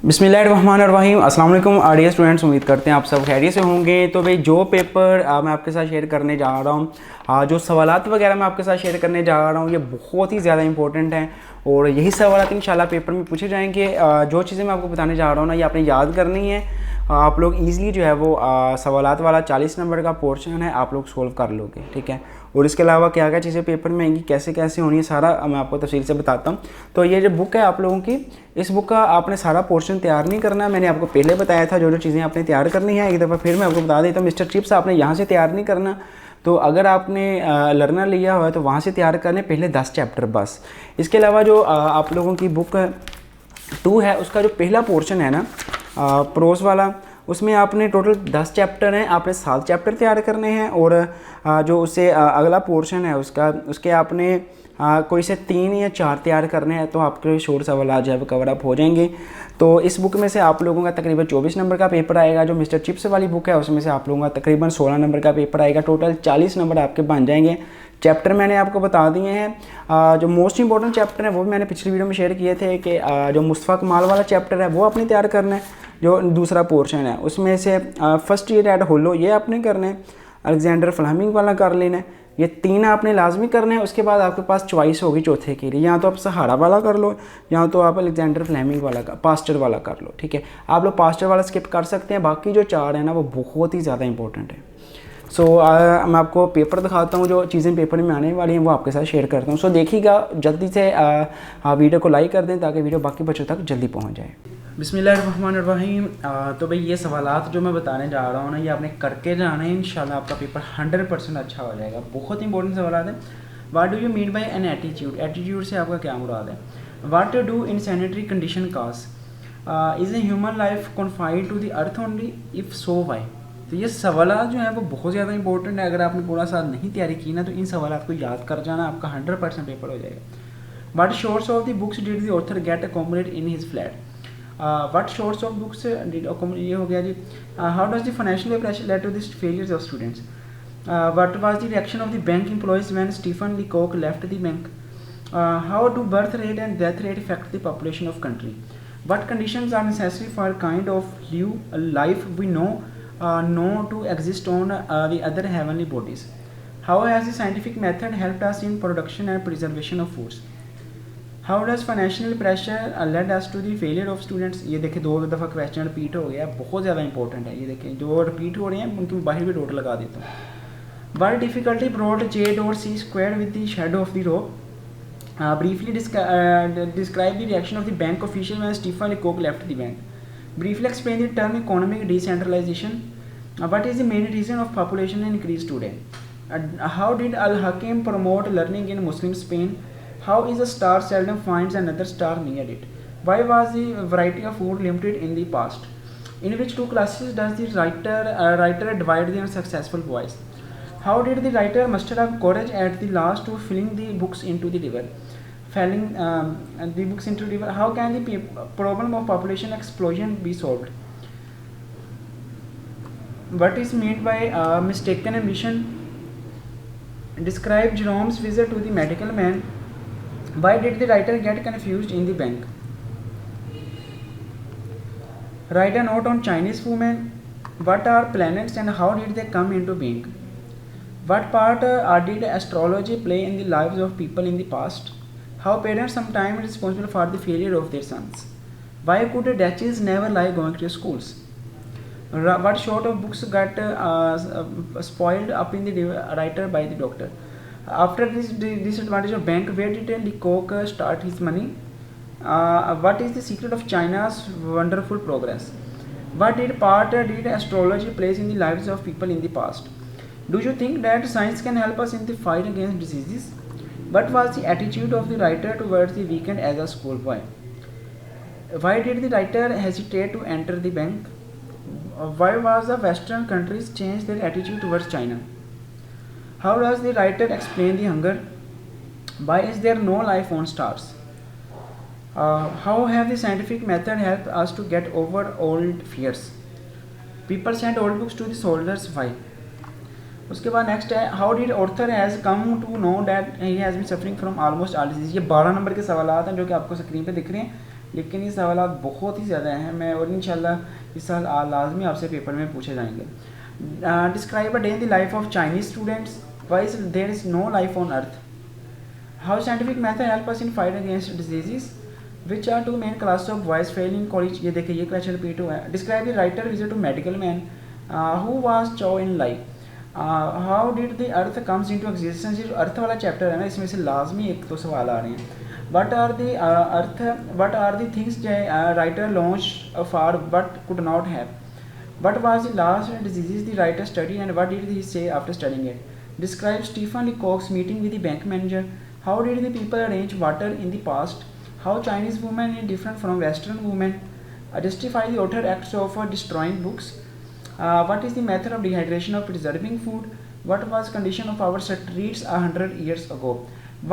बिस्मिल्लाहिर्रहमानिर्रहीम। अस्सलाम वालेकुम डियर स्टूडेंट्स, उम्मीद करते हैं आप सब खैरियत से होंगे। तो भाई जो पेपर मैं आपके साथ शेयर करने जा रहा हूँ, जो सवालात वगैरह मैं आपके साथ शेयर करने जा रहा हूँ, ये बहुत ही ज़्यादा इंपॉर्टेंट हैं और यही सवालात इंशाल्लाह पेपर में पूछे जाएंगे। जो चीज़ें मैं आपको बताने जा रहा हूँ ना, ये आपने याद करनी है। आप लोग ईज़िली जो है वो सवालात वाला 40 नंबर का पोर्शन है, आप लोग सोल्व कर लोगे, ठीक है। और इसके अलावा क्या क्या चीज़ें पेपर में आएंगी, कैसे कैसे होनी है, सारा मैं आपको तफसील से बताता हूँ। तो ये जो बुक है आप लोगों की, इस बुक का आपने सारा पोर्शन तैयार नहीं करना। मैंने आपको पहले बताया था जो जो चीज़ें आपने तैयार करनी है। एक दफ़ा फिर मैं आपको बता देता हूँ, मिस्टर चिप्स आपने यहाँ से तैयार नहीं करना। तो अगर आपने लर्नर लिया हुआ है तो वहाँ से तैयार करने पहले 10 चैप्टर बस। इसके अलावा जो आप लोगों की बुक 2 है, उसका जो पहला पोर्शन है ना, प्रोस वाला, उसमें आपने टोटल 10 चैप्टर हैं, आपने 7 चैप्टर तैयार करने हैं। और जो उससे अगला पोर्शन है उसके आपने कोई से 3 या 4 तैयार करने हैं, तो आपके शोर सवाल जो है वो कवर अप हो जाएंगे। तो इस बुक में से आप लोगों का तकरीबन 24 नंबर का पेपर आएगा। जो मिस्टर चिप्स वाली बुक है उसमें से आप लोगों का तकरीबन 16 नंबर का पेपर आएगा। टोटल 40 नंबर आपके बन जाएंगे। चैप्टर मैंने आपको बता दिए हैं। जो मोस्ट इंपॉर्टेंट चैप्टर है वो भी मैंने पिछली वीडियो में शेयर किए थे कि जो मुस्तफ़ा कमाल वाला चैप्टर है वो आपने तैयार करना है। जो दूसरा पोर्शन है उसमें से फर्स्ट ईयर एट होलो ये आपने करना है, अलेक्जेंडर फ्लेमिंग वाला कर लेना है। ये 3 आपने लाजमी करना है। उसके बाद आपके पास चॉइस होगी चौथे के लिए, या तो आप सहारा वाला कर लो या तो आप अलेक्जेंडर फ्लेमिंग वाला पास्टर वाला कर लो, ठीक है। आप लोग पास्टर वाला स्किप कर सकते हैं। बाकी जो 4 है ना वो बहुत ही ज़्यादा इंपॉर्टेंट है। मैं आपको पेपर दिखाता हूँ, जो चीज़ें पेपर में आने वाली हैं वो आपके साथ शेयर करता हूँ। देखिएगा, जल्दी से वीडियो को लाइक कर दें ताकि वीडियो बाकी बच्चों तक जल्दी पहुँच जाए। बिस्मिल्लाहिर्रहमानिर्रहीम। तो भाई ये सवालात जो मैं बताने जा रहा हूँ ना, ये आपने करके जाना है। इंशाल्लाह आपका पेपर 100% अच्छा हो जाएगा। बहुत इंपॉर्टेंट सवालात हैं। What do you mean by an attitude? Attitude से आपका क्या मुराद है? What to do in sanitary condition cause? Is a human life confined to the earth only? If so why? तो ये सवालात जो हैं वो बहुत ज़्यादा इंपॉर्टेंट है। अगर आपने पूरा साल नहीं तैयारी की ना, तो इन सवालात को याद कर जाना, आपका 100% पेपर हो जाएगा। What sorts of the books did the author get accommodate in his flat? What sorts of books did accommodate, ये हो गया जी। How does the financial pressure led to this failures of students? What was the reaction of the bank employees when Stephen Leacock left the bank? How do birth rate and death rate effect the population of country? What conditions are necessary for a kind of life we know to exist on the other heavenly bodies? How has the scientific method helped us in production and preservation of foods? How does financial pressure led us to the failure of students? ये देखिए 2 दफ़ा question repeat हो गया, बहुत ज़्यादा important है। ये देखिए जो रिपीट हो रहे हैं उनके बाहर भी डॉट लगा देता हूँ। What difficulty brought J dot C squared with the shadow of the rope? Briefly describe the reaction of the bank official when Stephen Lecoq left the bank. Briefly explain the term economic decentralization. What is the main reason of population increase today? How did Al-Hakim promote learning in Muslim Spain? How is a star seldom finds another star near it? Why was the variety of food limited in the past? In which 2 classes does the writer divide the unsuccessful boys? How did the writer muster up courage at the last to filling the books into the river? Falling the books into the river. How can the problem of population explosion be solved? What is meant by mistaken ambition? Describe Jerome's visit to the medical man. Why did the writer get confused in the bank? Write a note on Chinese women. What are planets and how did they come into being? What part did astrology play in the lives of people in the past? How parents sometimes responsible for the failure of their sons? Why could duchies never like going to schools? What sort of books got spoiled up in the writer by the doctor? After this disadvantage of bank, where did Lecoq start his money? What is the secret of China's wonderful progress? What part did astrology plays in the lives of people in the past? Do you think that science can help us in the fight against diseases? What was the attitude of the writer towards the weekend as a schoolboy? Why did the writer hesitate to enter the bank? Why was the Western countries change their attitude towards China? How does the writer explain the hunger? Why is there no life on stars? How have the scientific method helped us to get over old fears? People send old books to the soldiers. Why? उसके बाद next है, how did Arthur has come to know that he has been suffering from almost all disease. ये 12 number के सवाल हैं जो कि आपको स्क्रीन पे दिख रहे हैं। लेकिन ये सवाल बहुत ही ज़्यादा अहम है और इंशाल्लाह इस साल लाजमी आपसे पेपर में पूछे जाएंगे। Describe a day in the life of Chinese students, why there is no life on earth, how scientific method help us in fight against diseases, which are two main class of boys fail in college. ये देखिए ये question repeat हुआ है। Describe the writer visit to medical man who was show in life, how did the earth comes in to existence. जो earth वाला chapter है ना, इसमें से लाजमी एक तो सवाल आ रहे हैं। What are the earth, what are the things writer launch for but could not have, what was the last disease the writer studied and what did he say after studying it? Describe Stephen Leacock's meeting with the bank manager. How did the people arrange water in the past? How Chinese women are different from Western women? Justify the author acts of destroying books. What is the method of dehydration of preserving food? What was condition of our streets 100 years ago?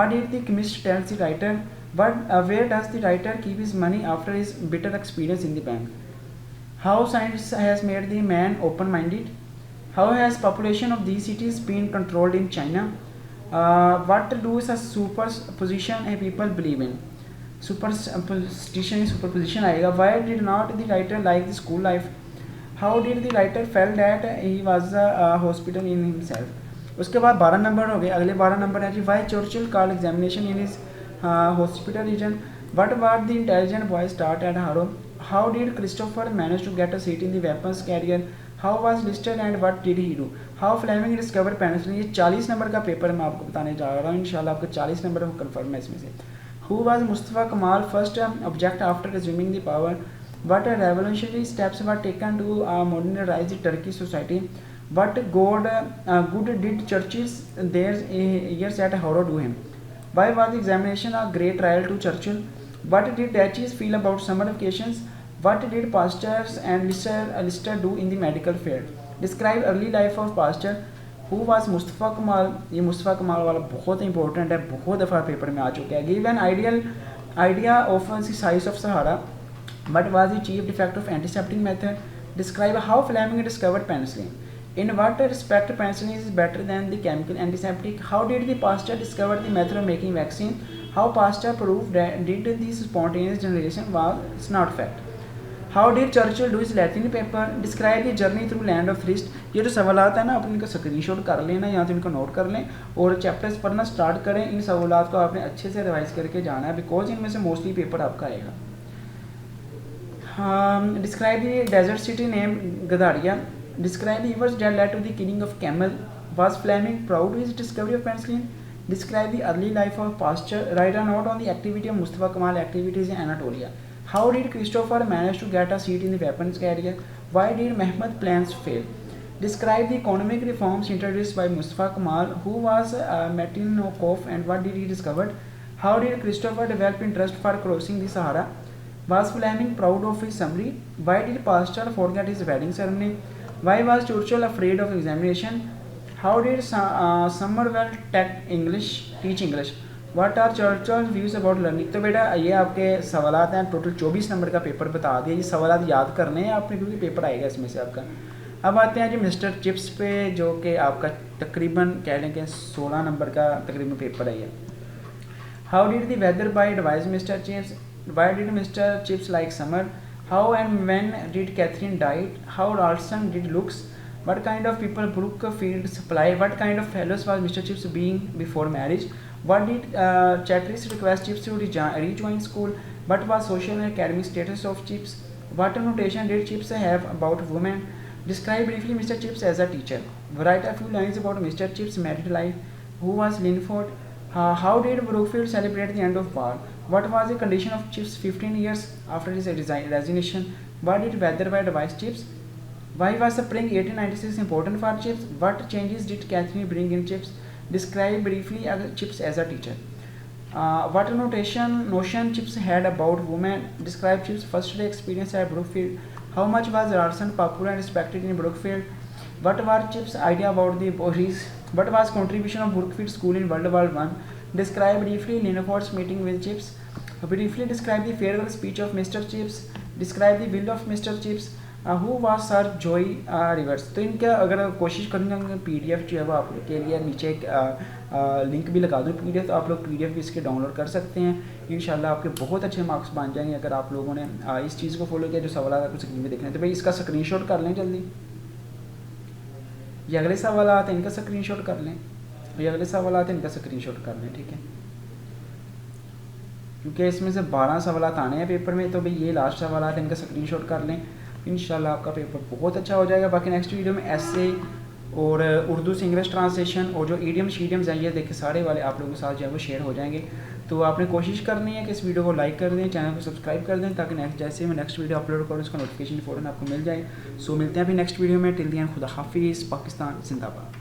What did the chemist tell the writer? Where does the writer keep his money after his bitter experience in the bank? How science has made the man open-minded? How has population of these cities been controlled in China? What does a superposition people believe in? Superstition superposition आएगा. Why did not the writer like the school life? How did the writer felt that he was a hospital in himself? उसके बाद 12 number हो गए. अगले 12 number है जी. Why Churchill called examination in his hospital region? What was the intelligent boy start at Harrow? How did Christopher manage to get a seat in the weapons carrier? How was Lister and what did he do? How Fleming discovered penicillin? ये 40 number का paper मैं आपको बताने जा रहा हूँ. इंशाल्लाह आपको 40 नंबर को कन्फर्म है इसमें से. Who was Mustafa Kemal first object after assuming the power? What revolutionary steps were taken to modernize the Turkish society? What good did Churchill's years at Harrow do him? Why was the examination a great trial to Churchill? What did Dachis feel about summer vacations? What did Pasteur and Lister do in the medical field? Describe early life of Pasteur. Who was Mustafa Kemal? ये मुस्तफ़ा कमाल वाला बहुत important है, बहुत दफ़ा paper में आ चुका है. Give an idea of the size of Sahara. What was the chief defect of antiseptic method? Describe how Fleming discovered penicillin. In what respect penicillin is better than the chemical antiseptic? How did the Pasteur discover the method of making vaccine? How Pasteur proved that did this spontaneous generation was not fact? How did Churchill do his Latin paper? Describe the journey through land of thirst. ये जो सवालात है ना, आप इनका screenshot कर लेना या तो इनको नोट कर लें और चैप्टर्स पढ़ना स्टार्ट करें. इन सवालात को आपने अच्छे से रिवाइज करके जाना है बिकॉज इनमें से मोस्टली पेपर आपका आएगा. Describe the desert city named Gadaria. Describe the events that led to the killing of camel. Was Fleming proud of his discovery of penicillin? Describe the early life of Pasteur. Write a note on the activity of Mustafa Kemal activities in Anatolia. How did Christopher manage to get a seat in the weapons carrier? Why did Mehmed plans fail? Describe the economic reforms introduced by Mustafa Kemal. Who was Martynikoff and what did he discover? How did Christopher develop interest for crossing the Sahara? Was Fleming proud of his summary? Why did Pasteur forget his wedding ceremony? Why was Churchill afraid of examination? How did Somerville teach English? What are Churchill's views about learning? तो बेटा ये आपके सवालात हैं. Total 24 number का paper बता दिया. ये सवालात याद करने हैं आपने क्योंकि पेपर आएगा इसमें से आपका. अब आते हैं जी मिस्टर चिप्स पे जो कि आपका तकरीबन कह लें कि 16 नंबर का तकरीबन पेपर है ये. How did the weather boy advise Mr. Chips? Why did Mr. Chips like summer? How and when did Catherine die? How Ralston did looks? What kind of people Brookfield supply? What kind of fellows was Mr. Chips being before marriage? What did Chatteris request Chips to rejoin school? What was social and academic status of Chips? What annotation did Chips have about women? Describe briefly Mr. Chips as a teacher. Write a few lines about Mr. Chips' married life. Who was Linford? How did Brookfield celebrate the end of war? What was the condition of Chips 15 years after his resignation? What did Weatherby advise Chips? Why was spring 1896 important for Chips? What changes did Catherine bring in Chips? Describe briefly Chips as a teacher. What notion Chips had about women? Describe Chips' first day experience at Brookfield. How much was Ralston popular and respected in Brookfield? What was Chips' idea about the Boris? What was contribution of Brookfield School in World War I? Describe briefly Linford's meeting with Chips. Briefly describe the farewell speech of Mr. Chips. Describe the will of Mr. Chips. Who was sir जोई reverse. तो इनका अगर कोशिश करेंगे PDF जो है वो आपके लिए नीचे एक लिंक भी लगा दूँ PDF, तो आप लोग PDF भी इसके डाउनलोड कर सकते हैं। इंशाल्लाह आपके बहुत अच्छे मार्क्स बन जाएंगे अगर आप लोगों ने इस चीज़ को फॉलो किया जो सवाल आपको स्क्रीन में देखने हैं। तो भाई इसका स्क्रीनशॉट कर लें जल्दी, ये अगले सवाल आते हैं इनका स्क्रीनशॉट कर लें, ये अगले सवाल आते हैं इनका स्क्रीनशॉट कर लें, ठीक है, क्योंकि इसमें से 12 सवाल आने हैं पेपर में। तो भाई ये लास्ट सवाल आते हैं इनका स्क्रीनशॉट कर लें, इंशाल्लाह आपका पेपर बहुत अच्छा हो जाएगा। बाकी नेक्स्ट वीडियो में ऐसे और उर्दू से इंग्लिश ट्रांसलेशन और जो ईडियम्स शीडियम्स हैं ये देखिए सारे वाले आप लोगों के साथ जो है वो शेयर हो जाएंगे। तो आपने कोशिश करनी है कि इस वीडियो को लाइक कर दें, चैनल को सब्सक्राइब कर दें, ताकि जैसे मैं नेक्स्ट वीडियो अपलोड करूँ उसका नोटिफिकेशन फ़ौरन आपको मिल जाए। सो मिलते हैं अभी नेक्स्ट वीडियो में। टिल देन खुदा हाफिज़, पाकिस्तान जिंदाबाद।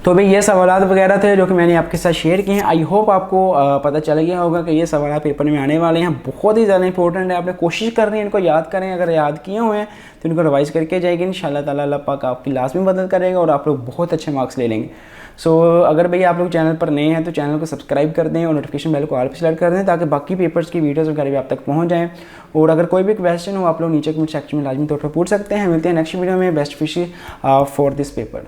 तो भाई ये सवालात वगैरह थे जो कि मैंने आपके साथ शेयर किए हैं। आई होप आपको पता चल गया होगा कि ये सवाल पेपर में आने वाले हैं, बहुत ही ज़्यादा इंपॉर्टेंट है। आपने कोशिश करनी है इनको याद करें, अगर याद किए हुए हैं तो इनको रिवाइज़ करके जाएगी इंशाल्लाह ताला। अल्लाह पाक आपकी लास्ट में मदद करेगा और आप लोग बहुत अच्छे मार्क्स ले लेंगे। सो अगर भाई आप लोग चैनल पर नए हैं तो चैनल को सब्सक्राइब कर दें और नोटिफिकेशन बेल को ऑल पे सेलेक्ट कर दें, ताकि बाकी पेपर्स की वीडियोस वगैरह भी आप तक पहुंच जाएं। और अगर कोई भी क्वेश्चन हो आप लोग नीचे कमेंट सेक्शन में लाजमी तौर पर पूछ सकते हैं। मिलते हैं नेक्स्ट वीडियो में। Best wishes for this paper.